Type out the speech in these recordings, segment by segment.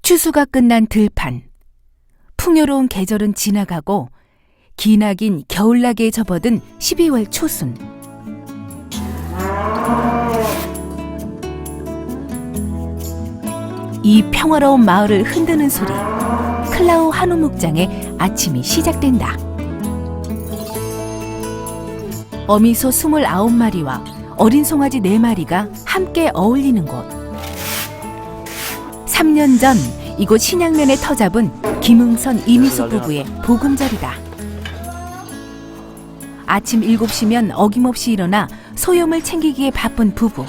추수가 끝난 들판. 풍요로운 계절은 지나가고 기나긴 겨울나기에 접어든 12월 초순. 이 평화로운 마을을 흔드는 소리. 클라우 한우 목장의 아침이 시작된다. 어미소 29마리와 어린 송아지 4마리가 함께 어울리는 곳. 3년 전 이곳 신양면에 터잡은 김응선, 이미숙 부부의 보금자리다. 아침 7시면 어김없이 일어나 소염을 챙기기에 바쁜 부부.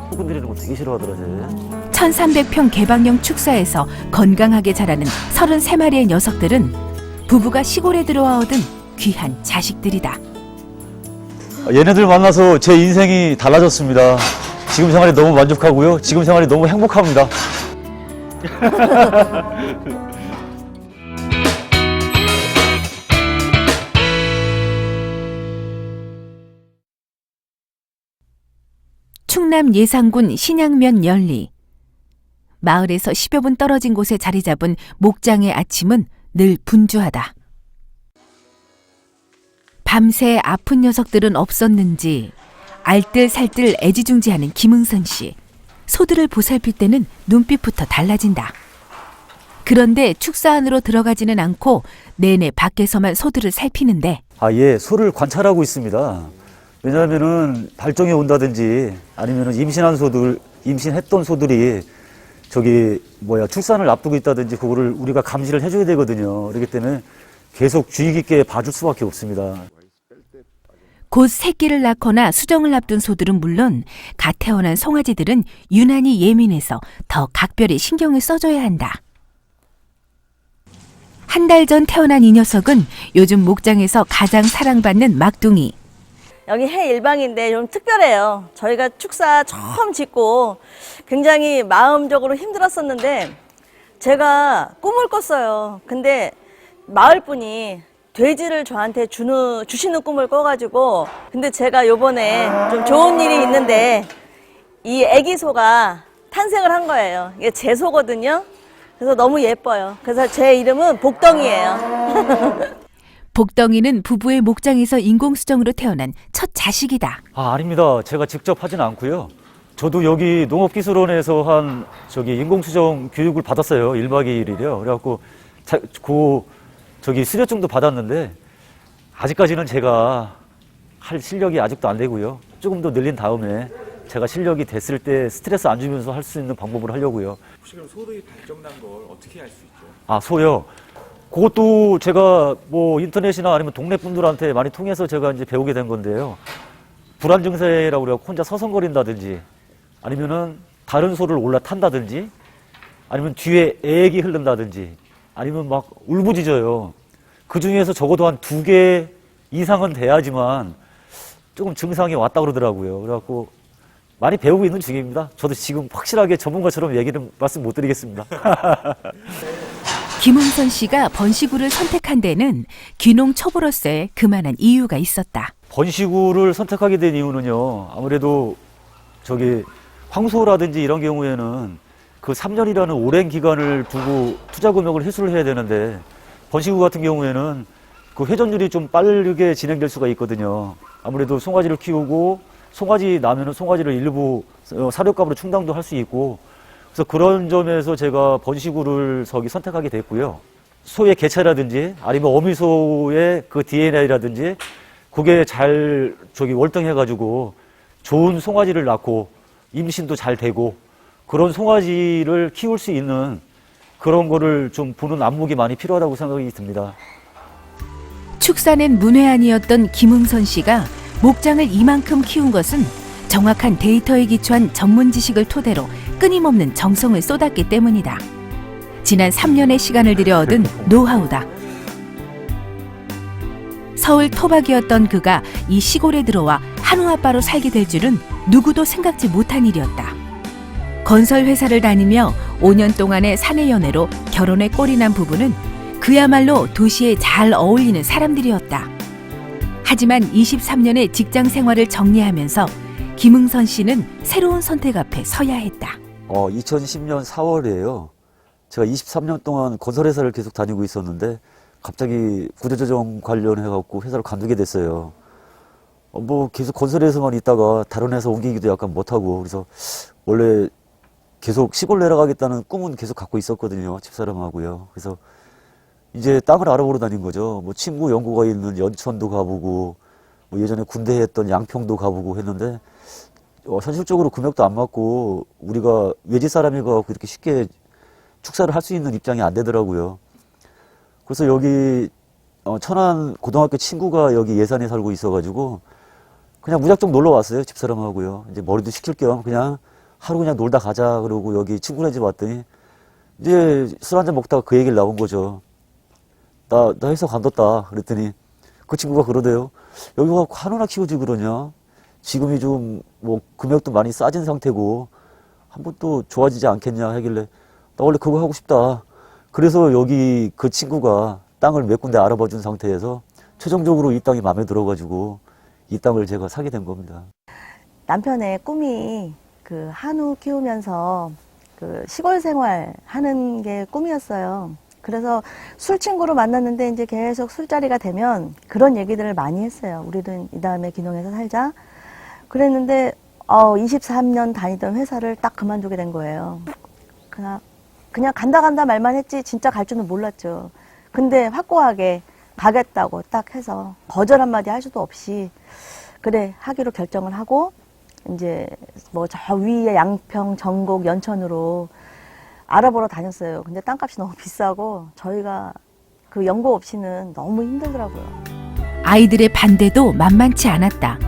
소금 들이는 거 되게 싫어하더라, 쟤. 1300평 개방형 축사에서 건강하게 자라는 33마리의 녀석들은 부부가 시골에 들어와 얻은 귀한 자식들이다. 얘네들 만나서 제 인생이 달라졌습니다. 지금 생활에 너무 만족하고요. 지금 생활이 너무 행복합니다. 충남 예산군 신양면 연리. 마을에서 10여 분 떨어진 곳에 자리 잡은 목장의 아침은 늘 분주하다. 밤새 아픈 녀석들은 없었는지 알뜰살뜰 애지중지하는 김응선 씨. 소들을 보살필 때는 눈빛부터 달라진다. 그런데 축사 안으로 들어가지는 않고 내내 밖에서만 소들을 살피는데 얘 소를 관찰하고 있습니다. 왜냐하면은 발정이 온다든지 아니면은 임신했던 소들이 출산을 앞두고 있다든지 그거를 우리가 감시를 해줘야 되거든요. 그렇기 때문에 계속 주의 깊게 봐줄 수밖에 없습니다. 곧 새끼를 낳거나 수정을 앞둔 소들은 물론 갓 태어난 송아지들은 유난히 예민해서 더 각별히 신경을 써줘야 한다. 한 달 전 태어난 이 녀석은 요즘 목장에서 가장 사랑받는 막둥이. 여기 해 일방인데 좀 특별해요. 저희가 축사 처음 짓고 굉장히 마음적으로 힘들었었는데 제가 꿈을 꿨어요. 근데 마을분이 돼지를 저한테 주시는 꿈을 꿔가지고 근데 제가 요번에 좀 좋은 일이 있는데 이 애기 소가 탄생을 한 거예요. 이게 제 소거든요. 그래서 너무 예뻐요. 그래서 제 이름은 복덩이예요. 복덩이는 부부의 목장에서 인공수정으로 태어난 첫 자식이다. 아닙니다. 제가 직접 하진 않고요. 저도 여기 농업기술원에서 인공수정 교육을 받았어요. 1박 2일이요. 그래갖고 수료증도 받았는데 아직까지는 제가 할 실력이 아직도 안 되고요. 조금 더 늘린 다음에 제가 실력이 됐을 때 스트레스 안 주면서 할 수 있는 방법을 하려고요. 혹시 그럼 소들이 발정난 걸 어떻게 알 수 있죠? 소요. 그것도 제가 인터넷이나 아니면 동네 분들한테 많이 통해서 제가 이제 배우게 된 건데요. 불안 증세라고 그래요. 혼자 서성거린다든지 아니면은 다른 소를 올라탄다든지 아니면 뒤에 애기 흐른다든지 아니면 막 울부짖어요. 그 중에서 적어도 한 2개 이상은 돼야지만 조금 증상이 왔다 그러더라고요. 그래갖고 많이 배우고 있는 중입니다. 저도 지금 확실하게 전문가처럼 말씀 못 드리겠습니다. 김응선 씨가 번식우를 선택한 데는 귀농 초보로서의 그만한 이유가 있었다. 번식우를 선택하게 된 이유는요. 아무래도 황소라든지 이런 경우에는 그 3년이라는 오랜 기간을 두고 투자 금액을 회수를 해야 되는데 번식우 같은 경우에는 그 회전율이 좀 빠르게 진행될 수가 있거든요. 아무래도 송아지를 키우고 송아지 나면은 송아지를 일부 사료값으로 충당도 할 수 있고 그래서 그런 점에서 제가 번식우를 선택하게 됐고요. 소의 개체라든지 아니면 어미소의 그 DNA라든지 그게 잘 월등해가지고 좋은 송아지를 낳고 임신도 잘 되고 그런 송아지를 키울 수 있는 그런 거를 좀 보는 안목이 많이 필요하다고 생각이 듭니다. 축사는 문외한이었던 김응선 씨가 목장을 이만큼 키운 것은 정확한 데이터에 기초한 전문 지식을 토대로 끊임없는 정성을 쏟았기 때문이다. 지난 3년의 시간을 들여 얻은 노하우다. 서울 토박이었던 그가 이 시골에 들어와 한우 아빠로 살게 될 줄은 누구도 생각지 못한 일이었다. 건설 회사를 다니며 5년 동안의 사내 연애로 결혼에 꼴이 난 부부는 그야말로 도시에 잘 어울리는 사람들이었다. 하지만 23년의 직장 생활을 정리하면서 김응선 씨는 새로운 선택 앞에 서야 했다. 2010년 4월이에요. 제가 23년 동안 건설회사를 계속 다니고 있었는데 갑자기 구조조정 관련해갖고 회사를 관두게 됐어요. 뭐 계속 건설회사만 있다가 다른 회사 옮기기도 약간 못하고, 그래서 원래 계속 시골 내려가겠다는 꿈은 계속 갖고 있었거든요. 집사람하고요. 그래서 이제 땅을 알아보러 다닌 거죠. 뭐 친구 연고가 있는 연천도 가보고, 뭐 예전에 군대 했던 양평도 가보고 했는데, 현실적으로 금액도 안 맞고 우리가 외지 사람이고 이렇게 쉽게 축사를 할 수 있는 입장이 안 되더라고요. 그래서 여기 천안 고등학교 친구가 여기 예산에 살고 있어가지고 그냥 무작정 놀러 왔어요. 집사람하고요. 이제 머리도 식힐 겸 그냥 하루 그냥 놀다 가자 그러고 여기 친구네 집 왔더니 이제 술 한잔 먹다가 그 얘기를 나온 거죠. 나 회사 관뒀다 그랬더니 그 친구가 그러대요. 여기 와서 한우나 키우지 그러냐? 지금이 좀 뭐 금액도 많이 싸진 상태고 한번 또 좋아지지 않겠냐 하길래 나 원래 그거 하고 싶다. 그래서 여기 그 친구가 땅을 몇 군데 알아봐 준 상태에서 최종적으로 이 땅이 마음에 들어가지고 이 땅을 제가 사게 된 겁니다. 남편의 꿈이 그 한우 키우면서 그 시골 생활 하는 게 꿈이었어요. 그래서 술 친구로 만났는데 이제 계속 술자리가 되면 그런 얘기들을 많이 했어요. 우리도 이 다음에 귀농해서 살자. 그랬는데 23년 다니던 회사를 딱 그만두게 된 거예요. 그냥 간다 말만 했지 진짜 갈 줄은 몰랐죠. 근데 확고하게 가겠다고 딱 해서 거절 한마디 할 수도 없이 그래 하기로 결정을 하고 이제 뭐 저 위에 양평, 전곡, 연천으로 알아보러 다녔어요. 근데 땅값이 너무 비싸고 저희가 그 연고 없이는 너무 힘들더라고요. 아이들의 반대도 만만치 않았다.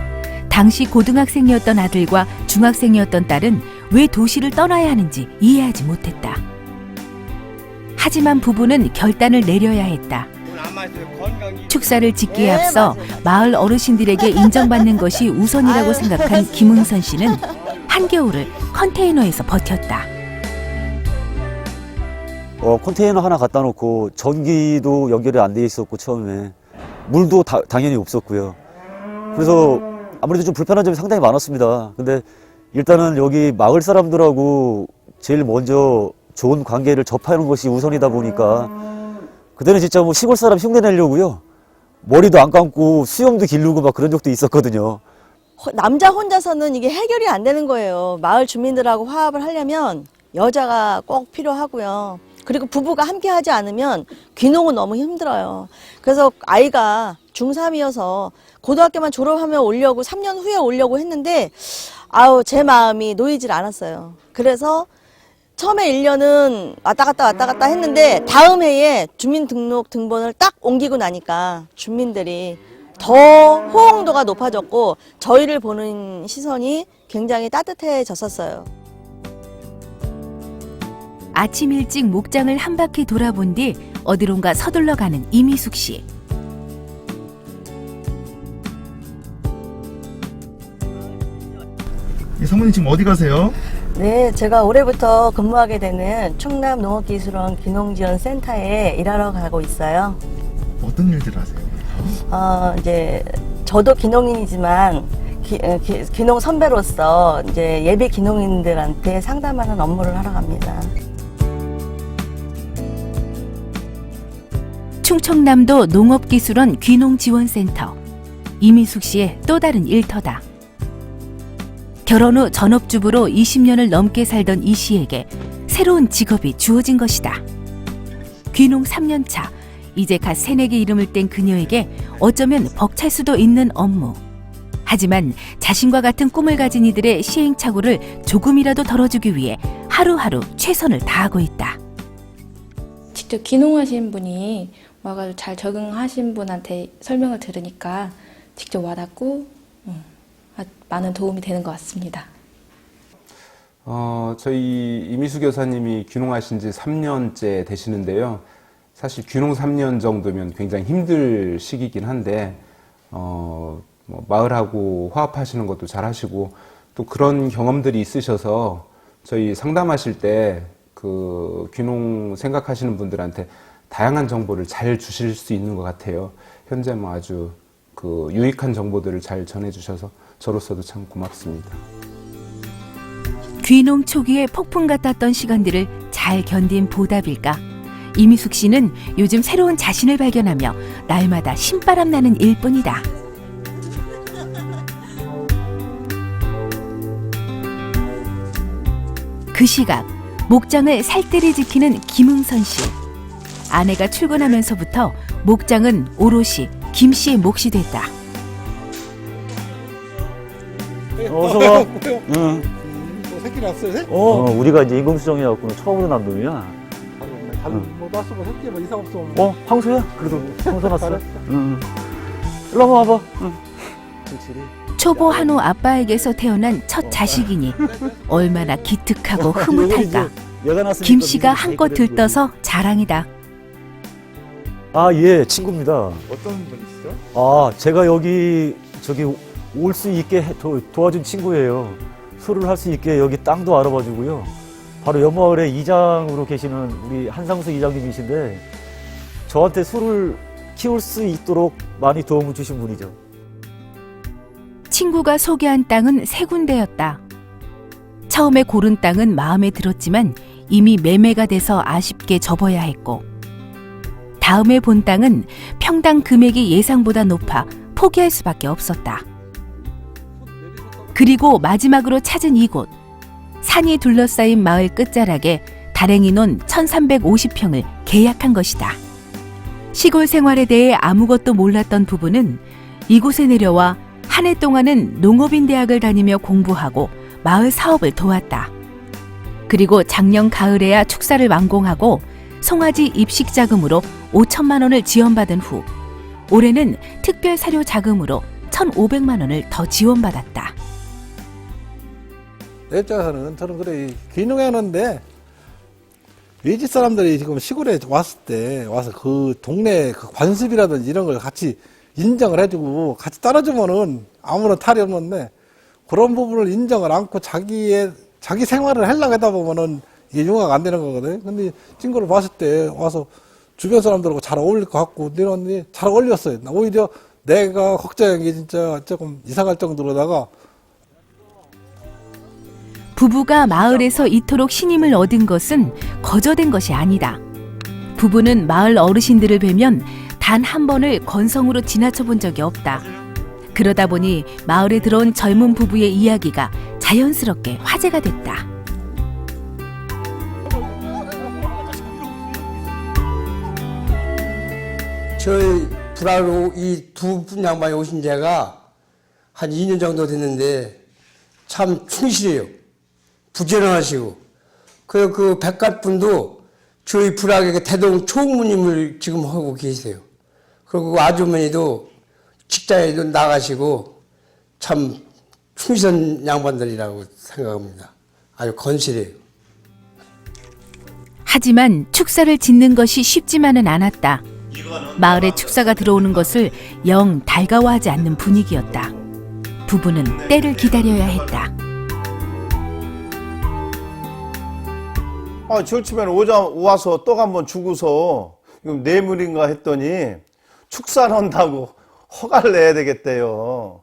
당시 고등학생이었던 아들과 중학생이었던 딸은 왜 도시를 떠나야 하는지 이해하지 못했다. 하지만 부부는 결단을 내려야 했다. 축사를 짓기에 앞서 마을 어르신들에게 인정받는 것이 우선이라고 생각한 김은선 씨는 한겨울을 컨테이너에서 버텼다. 컨테이너 하나 갖다 놓고 전기도 연결이 안 돼 있었고 처음에 물도 당연히 없었고요. 그래서 아무래도 좀 불편한 점이 상당히 많았습니다. 근데 일단은 여기 마을 사람들하고 제일 먼저 좋은 관계를 접하는 것이 우선이다 보니까 그때는 진짜 뭐 시골 사람 흉내 내려고요. 머리도 안 감고 수염도 기르고 막 그런 적도 있었거든요. 남자 혼자서는 이게 해결이 안 되는 거예요. 마을 주민들하고 화합을 하려면 여자가 꼭 필요하고요. 그리고 부부가 함께 하지 않으면 귀농은 너무 힘들어요. 그래서 아이가 중3이어서 고등학교만 졸업하면 오려고 3년 후에 오려고 했는데 제 마음이 놓이질 않았어요. 그래서 처음에 1년은 왔다 갔다 했는데 다음 해에 주민등록 등본을 딱 옮기고 나니까 주민들이 더 호응도가 높아졌고 저희를 보는 시선이 굉장히 따뜻해졌었어요. 아침 일찍 목장을 한 바퀴 돌아본 뒤 어디론가 서둘러 가는 이미숙 씨. 사모님 지금 어디 가세요? 네, 제가 올해부터 근무하게 되는 충남 농업기술원 귀농지원센터에 일하러 가고 있어요. 어떤 일들을 하세요? 이제 저도 귀농인이지만 귀농 선배로서 이제 예비 귀농인들한테 상담하는 업무를 하러 갑니다. 충청남도 농업기술원 귀농지원센터. 이미숙 씨의 또 다른 일터다. 결혼 후 전업주부로 20년을 넘게 살던 이 씨에게 새로운 직업이 주어진 것이다. 귀농 3년 차, 이제 갓 새내기 이름을 뗀 그녀에게 어쩌면 벅찰 수도 있는 업무. 하지만 자신과 같은 꿈을 가진 이들의 시행착오를 조금이라도 덜어주기 위해 하루하루 최선을 다하고 있다. 직접 귀농하신 분이 와가지고 잘 적응하신 분한테 설명을 들으니까 직접 와닿고 많은 도움이 되는 것 같습니다. 저희 이미숙 여사님이 귀농하신 지 3년째 되시는데요. 사실 귀농 3년 정도면 굉장히 힘들 시기이긴 한데 마을하고 화합하시는 것도 잘 하시고 또 그런 경험들이 있으셔서 저희 상담하실 때 그 귀농 생각하시는 분들한테 다양한 정보를 잘 주실 수 있는 것 같아요. 현재 아주 그 유익한 정보들을 잘 전해주셔서 저로서도 참 고맙습니다. 귀농 초기에 폭풍 같았던 시간들을 잘 견딘 보답일까? 이미숙 씨는 요즘 새로운 자신을 발견하며 날마다 신바람 나는 일뿐이다. 그 시각 목장을 살뜰히 지키는 김응선 씨. 아내가 출근하면서부터 목장은 오롯이 김 씨의 몫이 됐다. 어서 와. 응. 새끼 났어요? 우리가 이제 인공수정해갖고 처음으로 난 놈이야. 뭐 났어, 뭐 새끼 뭐 이상 없어. 황소야? 그래도 황소 났어. 응. 일로 와봐. 응. 초보 한우 아빠에게서 태어난 첫 자식이니 얼마나 기특하고 흐뭇할까. 김 씨가 한껏 들떠서 자랑이다. 아, 예, 친구입니다. 어떤 분이시죠? 아, 제가 여기 올 수 있게 도와준 친구예요. 술을 할 수 있게 여기 땅도 알아봐주고요. 바로 옆마을에 이장으로 계시는 우리 한상수 이장님이신데 저한테 술을 키울 수 있도록 많이 도움을 주신 분이죠. 친구가 소개한 땅은 세 군데였다. 처음에 고른 땅은 마음에 들었지만 이미 매매가 돼서 아쉽게 접어야 했고, 다음에 본 땅은 평당 금액이 예상보다 높아 포기할 수밖에 없었다. 그리고 마지막으로 찾은 이곳, 산이 둘러싸인 마을 끝자락에 다랭이 논 1350평을 계약한 것이다. 시골 생활에 대해 아무것도 몰랐던 부부는 이곳에 내려와 한 해 동안은 농업인 대학을 다니며 공부하고 마을 사업을 도왔다. 그리고 작년 가을에야 축사를 완공하고 송아지 입식 자금으로 5천만 원을 지원받은 후 올해는 특별 사료 자금으로 1,500만 원을 더 지원받았다. 내 입장에서는 저는 그래 귀농하는데 외지 사람들이 지금 시골에 왔을 때 와서 그 동네 그 관습이라든지 이런 걸 같이 인정을 해주고 같이 따라주면은 아무런 탈이 없는데 그런 부분을 인정을 않고 자기 생활을 하려고 하다 보면은 이게 융화가 안 되는 거거든. 근데 친구를 봤을 때 와서 주변 사람들하고 잘 어울릴 것 같고 내려왔는데 잘 어울렸어요. 오히려 내가 걱정한 게 진짜 조금 이상할 정도로다가 부부가 마을에서 이토록 신임을 얻은 것은 거저된 것이 아니다. 부부는 마을 어르신들을 뵈면 단 한 번을 건성으로 지나쳐 본 적이 없다. 그러다 보니 마을에 들어온 젊은 부부의 이야기가 자연스럽게 화제가 됐다. 저희 불화로 이 두 분 양반이 오신 지가 한 2년 정도 됐는데 참 충실해요. 부지런하시고. 그 백갓분도 저희 불화에게 대동 총무님을 지금 하고 계세요. 그리고 그 아주머니도 직장에도 나가시고 참 충실한 양반들이라고 생각합니다. 아주 건실해요. 하지만 축사를 짓는 것이 쉽지만은 않았다. 마을에 축사가 들어오는 것을 영 달가워하지 않는 분위기였다. 부부는 때를 기다려야 했다. 절치면 와서 떡 한번 주고서 이거 뇌물인가 했더니 축사를 한다고 허가를 내야 되겠대요.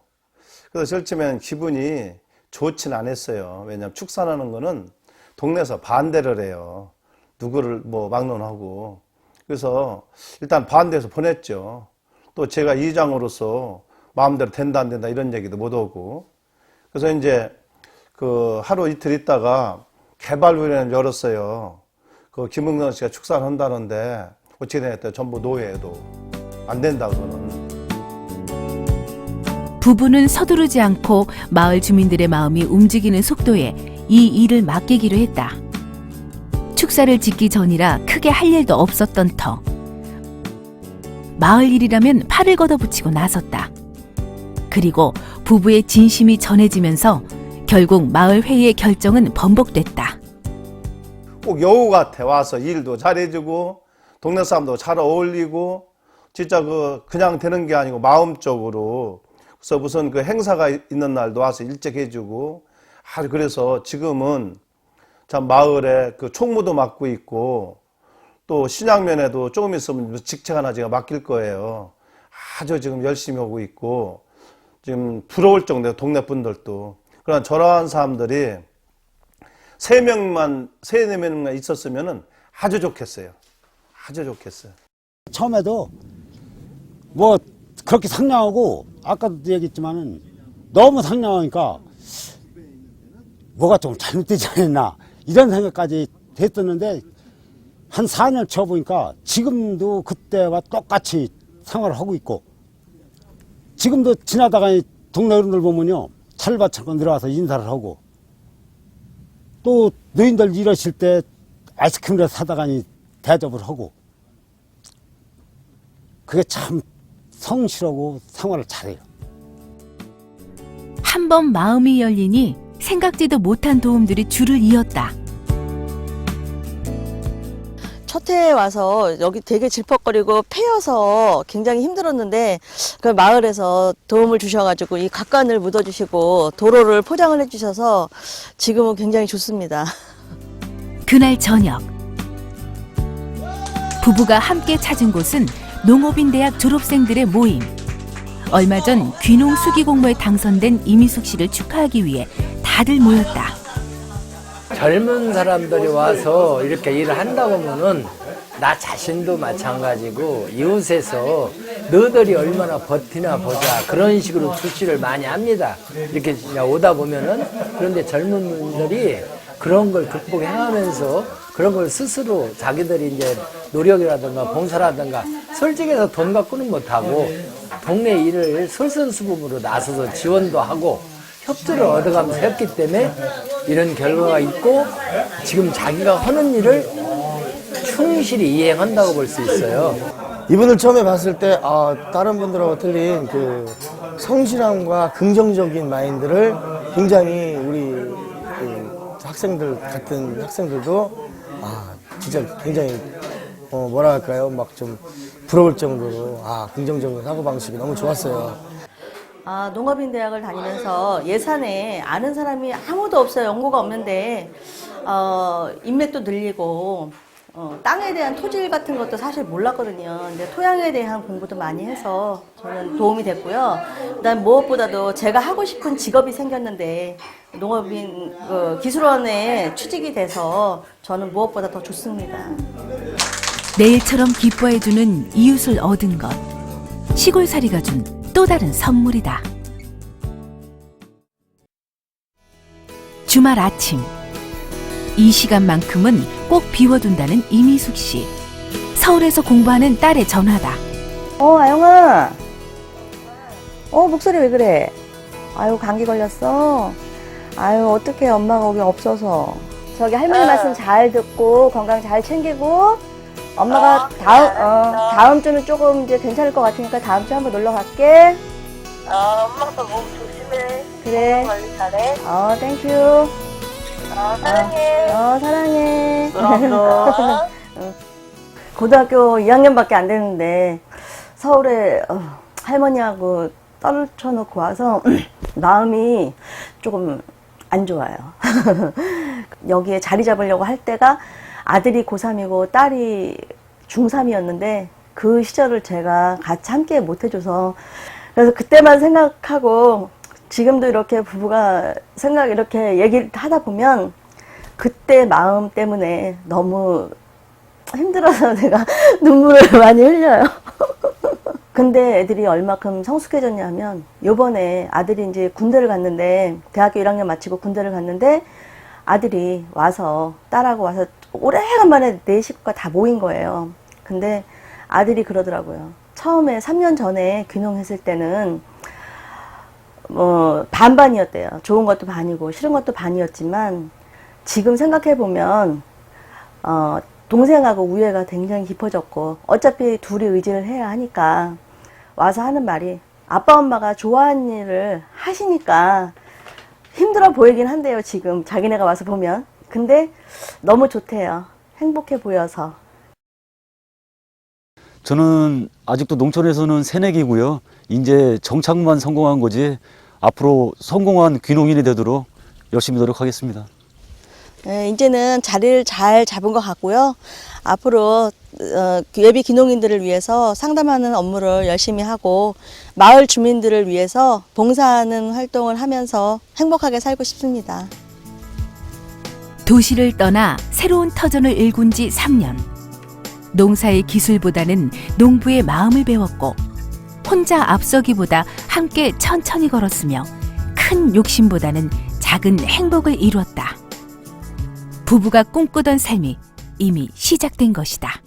그래서 절치면 기분이 좋진 않았어요. 왜냐하면 축사라는 거는 동네에서 반대를 해요. 누구를 뭐 막론하고. 그래서 일단 반대해서 보냈죠. 또 제가 이장으로서 마음대로 된다 안 된다 이런 얘기도 못 오고. 그래서 이제 그 하루 이틀 있다가 개발위원회를 열었어요. 그 김응선 씨가 축사를 한다는데 어떻게 되겠다. 전부 노예도 안 된다 그거는. 부부는 서두르지 않고 마을 주민들의 마음이 움직이는 속도에 이 일을 맡기기로 했다. 축사를 짓기 전이라 크게 할 일도 없었던 터. 마을 일이라면 팔을 걷어붙이고 나섰다. 그리고 부부의 진심이 전해지면서 결국 마을 회의의 결정은 번복됐다. 꼭 여우 같아. 와서 일도 잘해주고 동네 사람도 잘 어울리고 진짜 그냥 되는 게 아니고 마음적으로. 그래서 무슨 그 행사가 있는 날도 와서 일찍 해주고. 그래서 지금은 참 마을에 그 총무도 맡고 있고 또 신양면에도 조금 있으면 직책 하나 제가 맡길 거예요. 아주 지금 열심히 하고 있고 지금 부러울 정도예요. 동네 분들도. 그러나 저러한 사람들이 세 네 명만 있었으면은 아주 좋겠어요. 아주 좋겠어요. 처음에도 뭐 그렇게 상냥하고 아까도 얘기했지만은 너무 상냥하니까 뭐가 좀 잘못되지 않았나 이런 생각까지 됐었는데 한 4년 쳐보니까 지금도 그때와 똑같이 생활을 하고 있고 지금도 지나다가 동네 어른들 보면요 찰바찰바 내려와서 인사를 하고 또 노인들 이러실 때 아이스크림을 사다가니 대접을 하고 그게 참 성실하고 생활을 잘해요. 한 번 마음이 열리니 생각지도 못한 도움들이 줄을 이었다. 첫 해에 와서 여기 되게 질퍽거리고 패여서 굉장히 힘들었는데 그 마을에서 도움을 주셔가지고 이 각간을 묻어주시고 도로를 포장을 해주셔서 지금은 굉장히 좋습니다. 그날 저녁 부부가 함께 찾은 곳은 농업인대학 졸업생들의 모임. 얼마 전 귀농 수기공모에 당선된 이미숙 씨를 축하하기 위해 다들 모였다. 젊은 사람들이 와서 이렇게 일을 한다고 하면은 나 자신도 마찬가지고 이웃에서 너희들이 얼마나 버티나 보자 그런 식으로 출시를 많이 합니다. 이렇게 오다 보면은 그런데 젊은 분들이 그런 걸 극복해가면서 그런 걸 스스로 자기들이 이제 노력이라든가 봉사라든가 솔직해서 돈 갖고는 못하고 동네 일을 솔선수범으로 나서서 지원도 하고 협조를 얻어가면서 했기 때문에 이런 결과가 있고 지금 자기가 하는 일을 충실히 이행한다고 볼 수 있어요. 이분을 처음에 봤을 때 다른 분들하고 틀린 그 성실함과 긍정적인 마인드를 굉장히 우리 그 학생들 같은 학생들도 진짜 굉장히 뭐라 할까요? 막 좀 부러울 정도로 긍정적인 사고방식이 너무 좋았어요. 농업인 대학을 다니면서 예산에 아는 사람이 아무도 없어요. 연고가 없는데 인맥도 늘리고 땅에 대한 토질 같은 것도 사실 몰랐거든요. 근데 토양에 대한 공부도 많이 해서 저는 도움이 됐고요. 그다음 무엇보다도 제가 하고 싶은 직업이 생겼는데 농업인 기술원에 취직이 돼서 저는 무엇보다 더 좋습니다. 내일처럼 기뻐해주는 이웃을 얻은 것. 시골살이가 준 또 다른 선물이다. 주말 아침. 이 시간만큼은 꼭 비워둔다는 이미숙 씨. 서울에서 공부하는 딸의 전화다. 아영아. 목소리 왜 그래? 아유, 감기 걸렸어? 아유, 어떡해, 엄마가 여기 없어서. 저기 할머니 말씀 잘 듣고, 건강 잘 챙기고, 엄마가 다음 주는 조금 이제 괜찮을 것 같으니까 다음 주에 한번 놀러 갈게. 엄마도 몸 조심해. 그래. 관리 잘해. 땡큐. 사랑해. 사랑해. 고등학교 2학년밖에 안 됐는데 서울에 할머니하고 떨쳐놓고 와서 마음이 조금 안 좋아요. 여기에 자리 잡으려고 할 때가 아들이 고3이고 딸이 중3이었는데 그 시절을 제가 같이 함께 못 해줘서 그래서 그때만 생각하고 지금도 이렇게 부부가 이렇게 얘기를 하다 보면 그때 마음 때문에 너무 힘들어서 내가 눈물을 많이 흘려요. 근데 애들이 얼마큼 성숙해졌냐면 요번에 아들이 이제 군대를 갔는데 대학교 1학년 마치고 군대를 갔는데 아들이 와서 딸하고 와서 오래간만에 내 식구가 다 모인 거예요. 근데 아들이 그러더라고요. 처음에 3년 전에 귀농했을 때는 반반이었대요. 좋은 것도 반이고 싫은 것도 반이었지만 지금 생각해보면 동생하고 우애가 굉장히 깊어졌고 어차피 둘이 의지를 해야 하니까 와서 하는 말이 아빠 엄마가 좋아하는 일을 하시니까 힘들어 보이긴 한데요. 지금 자기네가 와서 보면. 근데 너무 좋대요. 행복해 보여서. 저는 아직도 농촌에서는 새내기고요. 이제 정착만 성공한 거지 앞으로 성공한 귀농인이 되도록 열심히 노력하겠습니다. 네, 이제는 자리를 잘 잡은 것 같고요. 앞으로 예비 귀농인들을 위해서 상담하는 업무를 열심히 하고 마을 주민들을 위해서 봉사하는 활동을 하면서 행복하게 살고 싶습니다. 도시를 떠나 새로운 터전을 일군 지 3년. 농사의 기술보다는 농부의 마음을 배웠고 혼자 앞서기보다 함께 천천히 걸었으며 큰 욕심보다는 작은 행복을 이루었다. 부부가 꿈꾸던 삶이 이미 시작된 것이다.